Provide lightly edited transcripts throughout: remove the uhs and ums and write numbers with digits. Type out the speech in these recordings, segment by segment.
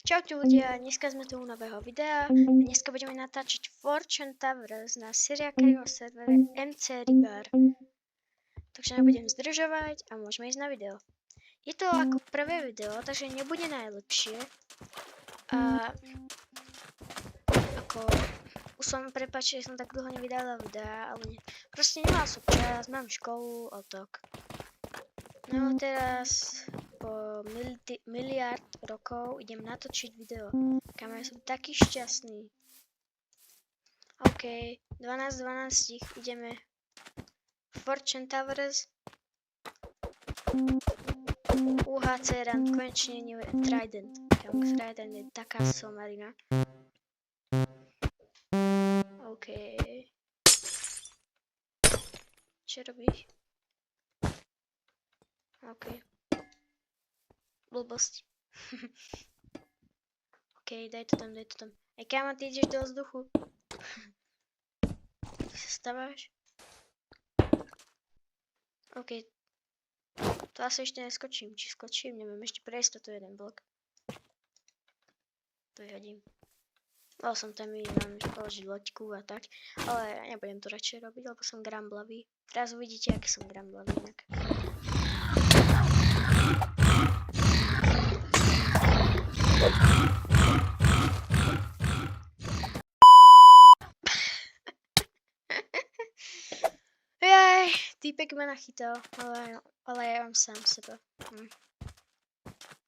Čaute ľudia, dneska sme tu u nového videa a dneska budeme natáčať Fortune Towers na seriákario servere MC Ribar. Takže nebudem zdržovať a môžeme ísť na video. Je to ako prvé video, takže nebude najlepšie. A ako už som, prepáč, že som tak dlho nevydala videa, ale proste nemal som čas, mám školu a tak. No teraz po miliard rokov idem natočiť video. Kam ja som taký šťastný. OK, 12 ideme Fortune Towers. UHC run, konečne nie Trident. Trident je taká somarina. OK. Čo robíš? OK. Blbosť. OK, daj to tam. Ej, kámo, ty ideš do vzduchu. Ty sa staváš? OK. To asi ešte neskočím. Či skočím? Neviem, ešte pre istotu jeden blok. To vyhodím. Mal som tam mám položiť loďku a tak. Ale nebudem to radšej robiť, lebo som gramblavý. Teraz uvidíte, aký som gramblavý inak. Jaj, týpek ma nachytal, ale ja mám sám seba.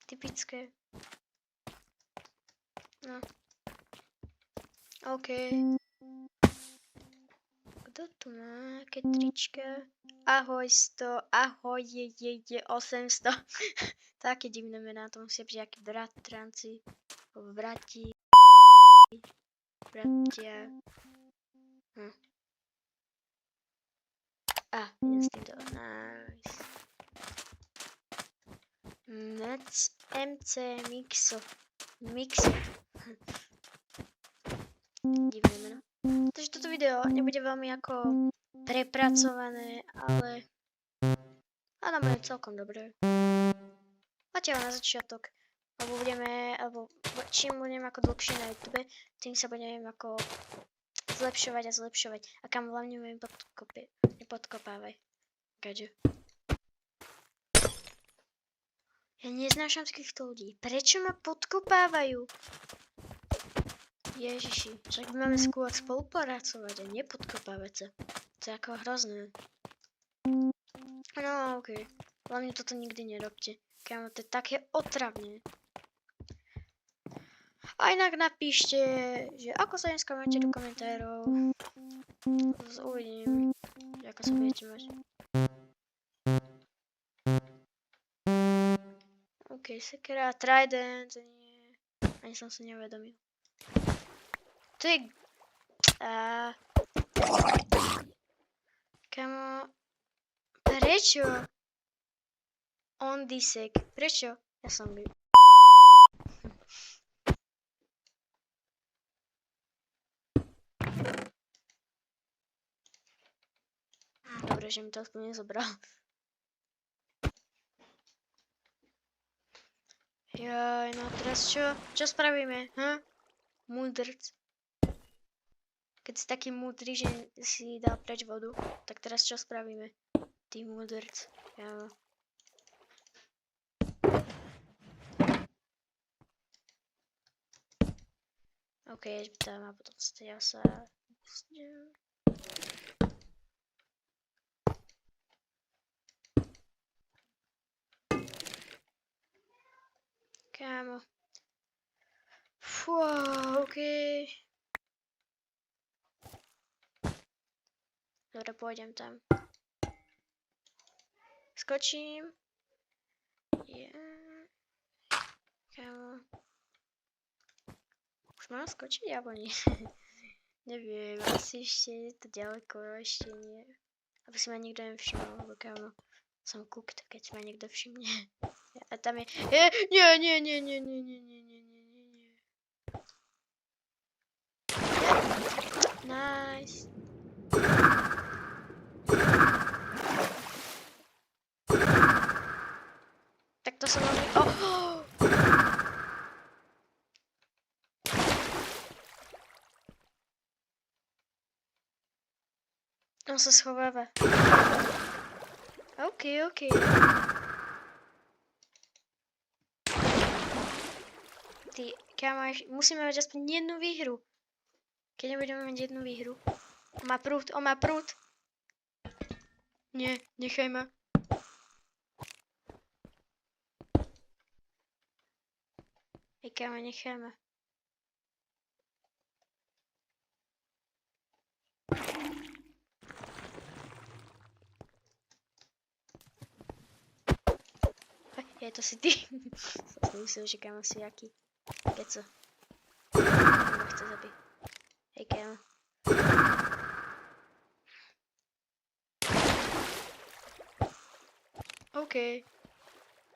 Typické. No. OK. Kto tu má? Aké trička? Ahoj 100, ahoj je 800. Také divné mená, to musia byť nejakí bratranci. Brati. Bratia. Idem s týmto. Nice. MC Mixo. Divné meno. Takže toto video nebude veľmi ako prepracované, ale áno, bude celkom dobré. Zatiaľ na začiatok, alebo čím budem ako dlhšie na YouTube, tým sa budem ako zlepšovať. A kam hlavne budem nepodkopávaj. Gaďo. Ja neznášam takýchto ľudí. Prečo ma podkopávajú? Ježiši, však máme skôr spolupracovať a nepodkopávať sa. To je ako hrozné. No, OK. Hlavne toto nikdy nerobte. Kámo, to je také otravné. A inak napíšte, že ako sa dneska máte do komentárov. Uvidím, ako sa budete mať. OK, sekera, Trident, nie. Ani som sa neuvedomil. To je... Kamo... Prečo? On disek. Prečo? Ja som byl. Dobre, že mi to aspoň nezobral. Jaj, no teraz čo? Čo spravíme, Múdrc. Keď si taký múdry, že si dal preč vodu, tak teraz čo spravíme? Ty múdrc. Ja. OK, tam a potom stia sa... Kámo. Fú, OK. Dobre, pôjdem tam. Skočím. Kámo. Už mám skočiť, alebo nie? Neviem, asi ešte je to ďaleko, ešte nie. Aby si ma nikto nevšimol, lebo kámo, som cooked, keď ma niekto všimne. A tam je... Nie. Nice. Tak to som veľmi... On se schovává. OK. Ty, kámo, musíme mať aspoň jednu výhru. Keď nebudeme mať jednu výhru. On má prúd. Nie, nechaj ma. Hej, kámo, nechaj ma. Je to si ty. Som si myslel, že kámo si jaký. Keco. Ma chce zabiť. Hej, kámo. OK.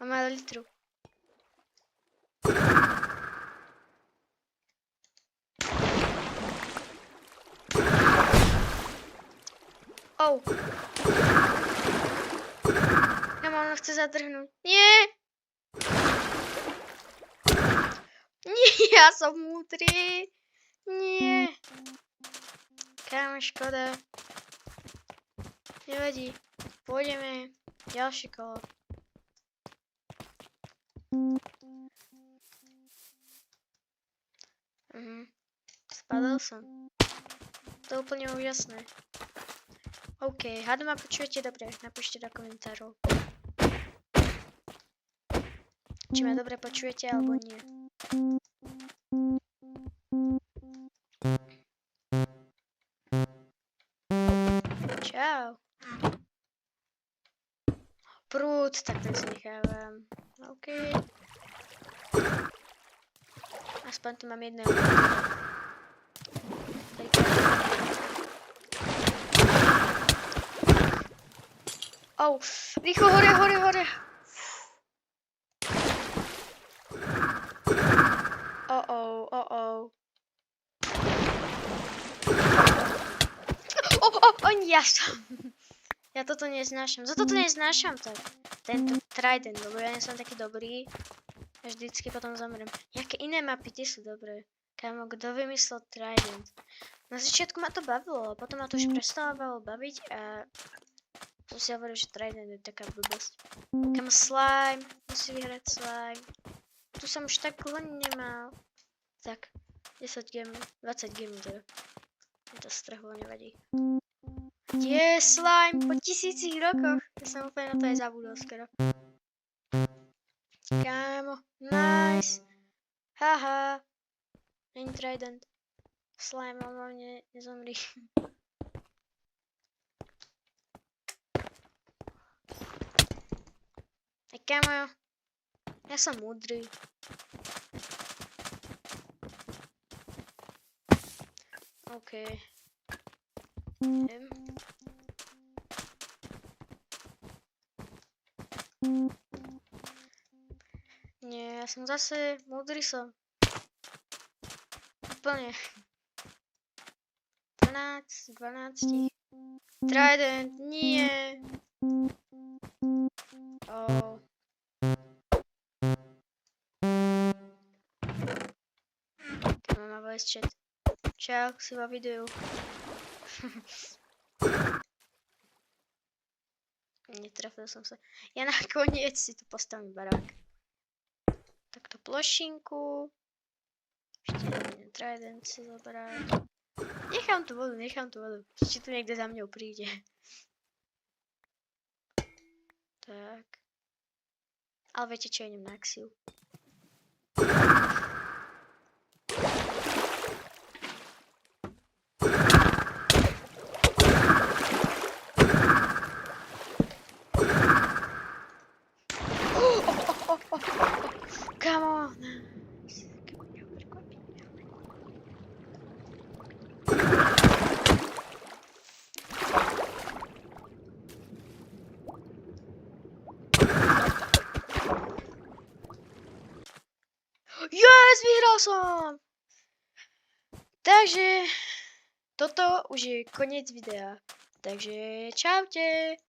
Máme litru. Oh. Kámo, ono chce zadrhnúť. Nie! Nie, ja som múdry. Nie. Kámo, škoda. Nevadí. Pôjdeme. Ďalšie kolo. Spadol som. To je úplne úžasné. OK, hádam ma počujete dobre. Napíšte do komentárov. Či ma dobre počujete, alebo nie. Čau. Prúd, tak ten si nechávam. OK. Aspoň tu mám jedného. Oh, rýchlo hore. Ja toto neznášam. Za toto neznášam tak. Tento trident, lebo ja nie som taký dobrý. A vždycky potom zomrem. Jaké iné mapy, tie sú dobré. Kámo, kto vymyslel trident? Na začiatku ma to bavilo, potom ma to už prestávalo baviť a som si hovoril, že trident je taká blbosť. Kámo, slime, musí vyhrať slime. Tu som už tak dlho nemal. Tak, 10 gem, 20 gem teda. Je to strhlo, nevadí. Je slime po 1000 rokoch. Ja som úplne na to aj zabudol skoro. Kámo, nice. Haha. Není trident. Slime, hlavne nezomri. Kámo, ja som múdry. OK. Nie, ja som zase múdry som. Úplne. 12. Trident, nie. Oh. Mám voice chat. Čau, si vo videu. Netrafil som sa. Ja nakoniec si tu postavím barák. Takto plošinku. Ešte jeden trident si zobrať. Nechám tu vodu. Ešte tu niekde za mňou príde. Tak. Ale viete čo, idem na axiu. Come on. Yes, vyhral som! Takže toto už je koniec videa. Takže čaute!